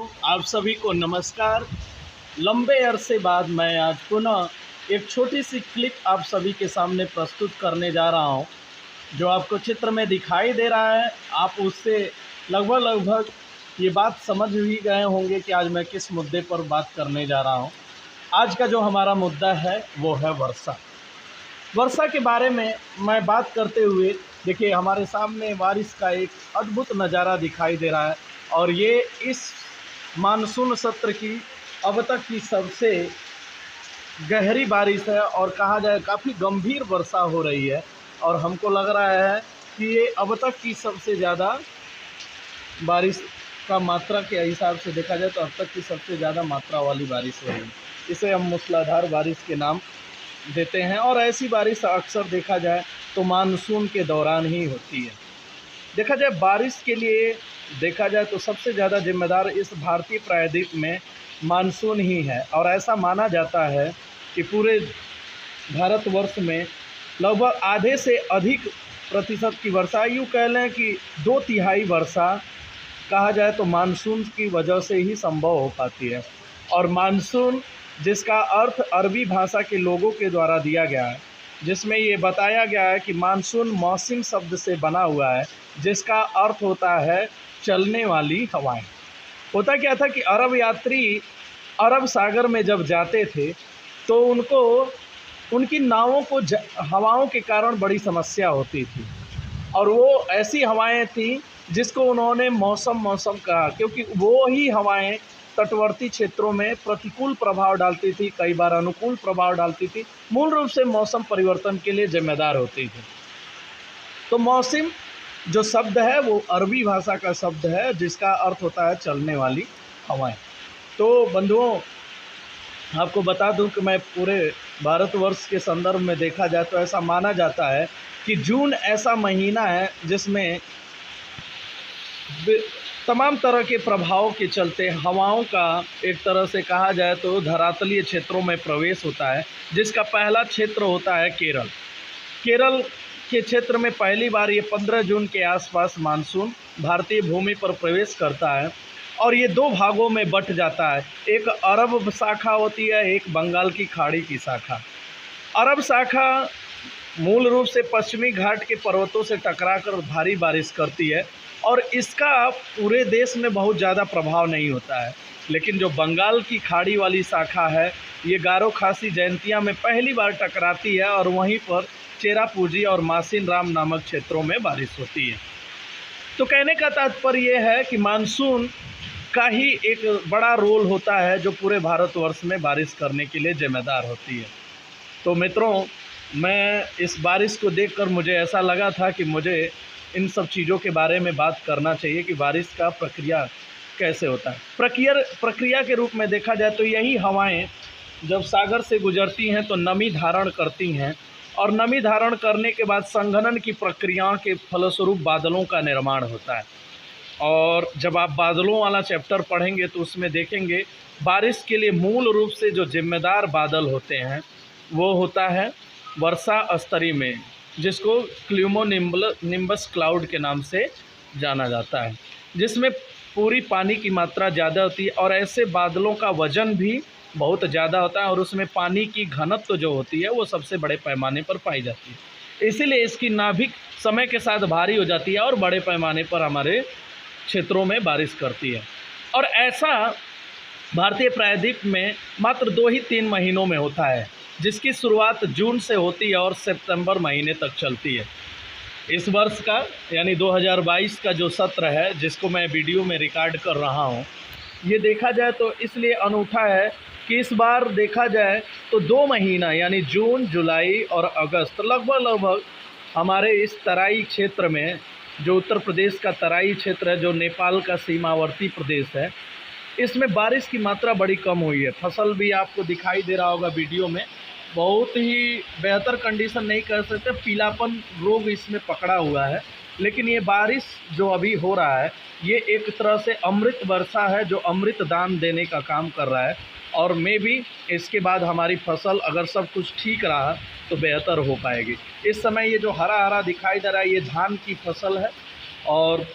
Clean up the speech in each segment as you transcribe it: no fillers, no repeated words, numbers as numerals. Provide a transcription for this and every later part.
आप सभी को नमस्कार। लंबे अरसे बाद मैं आज पुनः एक छोटी सी क्लिप आप सभी के सामने प्रस्तुत करने जा रहा हूं। जो आपको चित्र में दिखाई दे रहा है, आप उससे लगभग ये बात समझ भी गए होंगे कि आज मैं किस मुद्दे पर बात करने जा रहा हूं। आज का जो हमारा मुद्दा है वो है वर्षा। वर्षा के बारे में मैं बात करते हुए देखिए, हमारे सामने बारिश का एक अद्भुत नज़ारा दिखाई दे रहा है और ये इस मानसून सत्र की अब तक की सबसे गहरी बारिश है और कहा जाए काफ़ी गंभीर वर्षा हो रही है। और हमको लग रहा है कि ये अब तक की सबसे ज़्यादा बारिश का मात्रा के हिसाब से देखा जाए तो अब तक की सबसे ज़्यादा मात्रा वाली बारिश हो रही है। इसे हम मूसलाधार बारिश के नाम देते हैं और ऐसी बारिश अक्सर देखा जाए तो मानसून के दौरान ही होती है। देखा जाए बारिश के लिए देखा जाए तो सबसे ज़्यादा जिम्मेदार इस भारतीय प्रायद्वीप में मानसून ही है और ऐसा माना जाता है कि पूरे भारतवर्ष में लगभग आधे से अधिक प्रतिशत की वर्षा, यूँ कह लें कि 2/3 वर्षा कहा जाए तो मानसून की वजह से ही संभव हो पाती है। और मानसून जिसका अर्थ अरबी भाषा के लोगों के द्वारा दिया गया है, जिसमें ये बताया गया है कि मानसून मौसम शब्द से बना हुआ है जिसका अर्थ होता है चलने वाली हवाएं। होता क्या था कि अरब यात्री अरब सागर में जब जाते थे तो उनको उनकी नावों को हवाओं के कारण बड़ी समस्या होती थी और वो ऐसी हवाएं थीं जिसको उन्होंने मौसम कहा, क्योंकि वो ही हवाएं तटवर्ती क्षेत्रों में प्रतिकूल प्रभाव डालती थी, कई बार अनुकूल प्रभाव डालती थी, मूल रूप से मौसम परिवर्तन के लिए जिम्मेदार होती थी। तो मौसम जो शब्द है वो अरबी भाषा का शब्द है जिसका अर्थ होता है चलने वाली हवाएं। तो बंधुओं, आपको बता दूं कि मैं पूरे भारतवर्ष के संदर्भ में देखा जाए तो ऐसा माना जाता है कि जून ऐसा महीना है जिसमें तमाम तरह के प्रभाव के चलते हवाओं का एक तरह से कहा जाए तो धरातलीय क्षेत्रों में प्रवेश होता है, जिसका पहला क्षेत्र होता है केरल। केरल के क्षेत्र में पहली बार ये 15 जून के आसपास मानसून भारतीय भूमि पर प्रवेश करता है और ये 2 भागों में बट जाता है। एक अरब शाखा होती है, एक बंगाल की खाड़ी की शाखा। अरब शाखा मूल रूप से पश्चिमी घाट के पर्वतों से टकराकर भारी बारिश करती है और इसका पूरे देश में बहुत ज़्यादा प्रभाव नहीं होता है। लेकिन जो बंगाल की खाड़ी वाली शाखा है, ये गारो खासी जयंतिया में पहली बार टकराती है और वहीं पर चेरापूंजी और मासिन राम नामक क्षेत्रों में बारिश होती है। तो कहने का तात्पर्य ये है कि मानसून का ही एक बड़ा रोल होता है जो पूरे भारतवर्ष में बारिश करने के लिए जिम्मेदार होती है। तो मित्रों, मैं इस बारिश को देखकर मुझे ऐसा लगा था कि मुझे इन सब चीज़ों के बारे में बात करना चाहिए कि बारिश का प्रक्रिया कैसे होता है। प्रक्रिया के रूप में देखा जाए तो यही हवाएं जब सागर से गुजरती हैं तो नमी धारण करती हैं और नमी धारण करने के बाद संघनन की प्रक्रियाओं के फलस्वरूप बादलों का निर्माण होता है। और जब आप बादलों वाला चैप्टर पढ़ेंगे तो उसमें देखेंगे बारिश के लिए मूल रूप से जो जिम्मेदार बादल होते हैं वो होता है वर्षा स्तरीय में, जिसको क्यूमुलोनिम्बस क्लाउड के नाम से जाना जाता है, जिसमें पूरी पानी की मात्रा ज़्यादा होती है और ऐसे बादलों का वजन भी बहुत ज़्यादा होता है और उसमें पानी की घनत्व जो होती है वो सबसे बड़े पैमाने पर पाई जाती है। इसीलिए इसकी नाभिक समय के साथ भारी हो जाती है और बड़े पैमाने पर हमारे क्षेत्रों में बारिश करती है। और ऐसा भारतीय प्रायद्वीप में मात्र 2 ही 3 महीनों में होता है, जिसकी शुरुआत जून से होती है और सितंबर महीने तक चलती है। इस वर्ष का यानी 2022 का जो सत्र है जिसको मैं वीडियो में रिकॉर्ड कर रहा हूँ, ये देखा जाए तो इसलिए अनूठा है कि इस बार देखा जाए तो 2 महीना यानी जून, जुलाई और अगस्त लगभग हमारे इस तराई क्षेत्र में, जो उत्तर प्रदेश का तराई क्षेत्र है, जो नेपाल का सीमावर्ती प्रदेश है, इसमें बारिश की मात्रा बड़ी कम हुई है। फसल भी आपको दिखाई दे रहा होगा वीडियो में, बहुत ही बेहतर कंडीशन नहीं कर सकते, पीलापन रोग इसमें पकड़ा हुआ है। लेकिन ये बारिश जो अभी हो रहा है ये एक तरह से अमृत वर्षा है जो अमृत दान देने का काम कर रहा है और मे भी इसके बाद हमारी फसल अगर सब कुछ ठीक रहा तो बेहतर हो पाएगी। इस समय ये जो हरा हरा दिखाई दे रहा है ये धान की फसल है और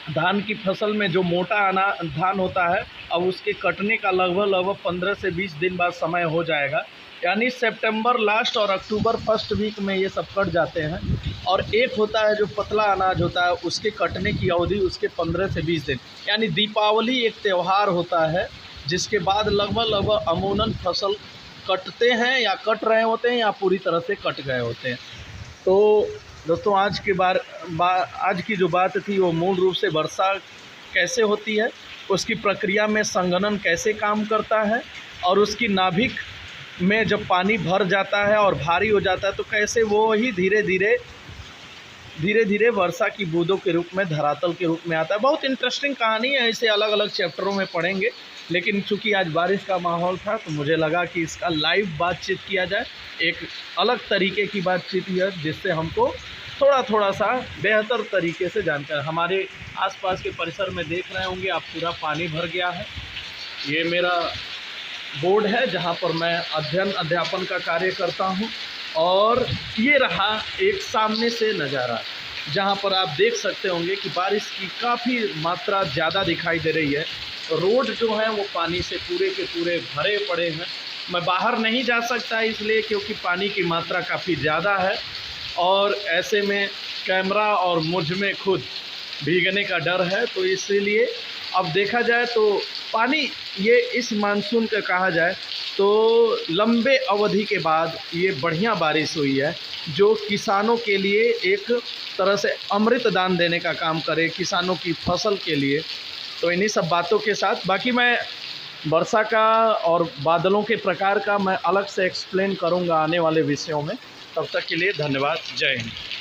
धान की फसल में जो मोटा धान होता है, अब उसके कटने का लगभग 15 से 20 दिन बाद समय हो जाएगा। यानी सितंबर लास्ट और अक्टूबर फर्स्ट वीक में ये सब कट जाते हैं। और एक होता है जो पतला अनाज होता है, उसके कटने की अवधि उसके 15 से 20 दिन। यानी दीपावली एक त्यौहार होता है जिसके बाद लगभग अमूमन फसल कटते हैं या कट रहे होते हैं या पूरी तरह से कट गए होते हैं। तो दोस्तों, आज की जो बात थी वो मूल रूप से वर्षा कैसे होती है, उसकी प्रक्रिया में संघनन कैसे काम करता है, और उसकी नाभिक में जब पानी भर जाता है और भारी हो जाता है तो कैसे वो ही धीरे धीरे वर्षा की बूंदों के रूप में धरातल के रूप में आता है। बहुत इंटरेस्टिंग कहानी है, इसे अलग अलग चैप्टरों में पढ़ेंगे, लेकिन चूंकि आज बारिश का माहौल था तो मुझे लगा कि इसका लाइव बातचीत किया जाए, एक अलग तरीके की बातचीत है जिससे हमको थोड़ा सा बेहतर तरीके से जानकर। हमारे आसपास के परिसर में देख रहे होंगे आप, पूरा पानी भर गया है। ये मेरा बोर्ड है जहाँ पर मैं अध्यापन का कार्य करता हूँ, और ये रहा एक सामने से नज़ारा जहाँ पर आप देख सकते होंगे कि बारिश की काफ़ी मात्रा ज़्यादा दिखाई दे रही है। रोड जो है वो पानी से पूरे के पूरे भरे पड़े हैं। मैं बाहर नहीं जा सकता इसलिए क्योंकि पानी की मात्रा काफ़ी ज़्यादा है, और ऐसे में कैमरा और मुझ में खुद भीगने का डर है। तो इसीलिए अब देखा जाए तो पानी ये इस मानसून का कहा जाए तो लंबे अवधि के बाद ये बढ़िया बारिश हुई है, जो किसानों के लिए एक तरह से अमृत दान देने का काम करे, किसानों की फसल के लिए। तो इन्हीं सब बातों के साथ बाकी मैं वर्षा का और बादलों के प्रकार का मैं अलग से एक्सप्लेन करूंगा आने वाले विषयों में। तब तक के लिए धन्यवाद। जय हिंद।